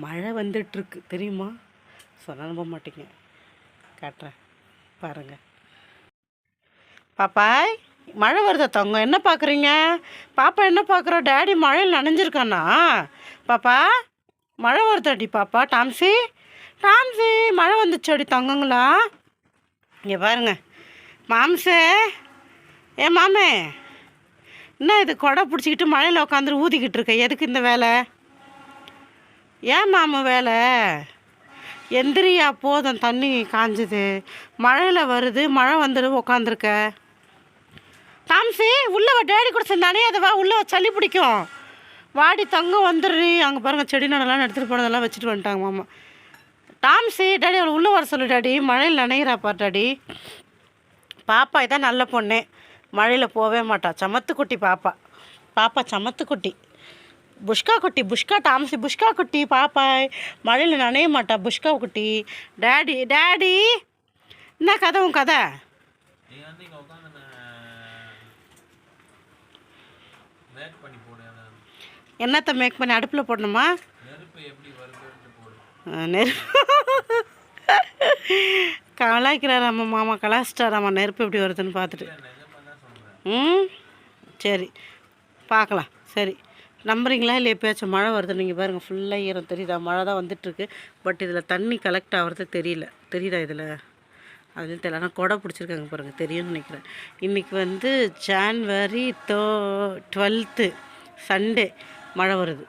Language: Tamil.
மழை வந்துட்டுருக்கு தெரியுமா? சொன்ன நம்ப மாட்டீங்க, காட்டுறேன் பாருங்கள். பாப்பாய், மழை வருதா தங்கம்? என்ன பார்க்குறீங்க? பாப்பா என்ன பார்க்குறா? டேடி மழையில் நனைஞ்சிருக்கானா? பாப்பா மழை வருதாடி பாப்பா. டாம்சி டாம்சி மழை வந்துச்சோடி தங்கங்களா? இங்கே பாருங்க மாம்சே. மாமே, என்ன இது கொடை பிடிச்சிக்கிட்டு மழையில் உட்காந்துரு ஊதிக்கிட்டு இருக்க? எதுக்கு இந்த வேலை? ஏன் மாமா வேலை? எந்திரியா, போதும், தண்ணி காஞ்சுது, மழையில் வருது, மழை வந்துடு உக்காந்துருக்க. டாம்சி உள்ளே வா, டேடி கூட சேர்ந்தானே அதை வா, உள்ளே சளி பிடிக்கும். வாடி தங்கம் வந்துடுறி. அங்கே பாருங்கள் செடி நடலாம் எடுத்துகிட்டு போனதெல்லாம் வச்சுட்டு வந்துட்டாங்க மாமா. டாம்சி, டேடி அவளை உள்ளே வர சொல்லு டாடி, மழையில் நனைகிறாப்பா டாடி. பாப்பா இதான் நல்ல பொண்ணு, மழையில் போகவே மாட்டா. சமத்துக்குட்டி பாப்பா. பாப்பா சமத்துக்குட்டி. புஷ்கா குட்டி, புஷ்கா டாம்சி, புஷ்கா குட்டி பாப்பாய். மழையில் நனைய மாட்டா புஷ்கா குட்டி. டேடி டேடி என்ன கதை உன் கதை? என்னத்தை மேக் பண்ணி அடுப்பில் போடணுமா? கலாய்க்கிறாராம்மா மாமா, கலாச்சிட்டாராம்மா. நெருப்பு எப்படி வருதுன்னு பார்த்துட்டு. சரி பார்க்கலாம். சரி, நம்புறீங்களா இல்லை? எப்போயாச்சும் மழை வருது, நீங்கள் பாருங்கள் ஃபுல்லாக ஈரம் தெரியுதா? மழை தான் வந்துட்டுருக்கு. பட் இதில் தண்ணி கலெக்ட் ஆகிறது தெரியுதா இதில்? அதுலேயும் தெரியல. ஆனால் கொடை பிடிச்சிருக்காங்க பாருங்கள், தெரியும்னு நினைக்கிறேன். இன்றைக்கி ஜான்வரி 12 சண்டே மழை வருது.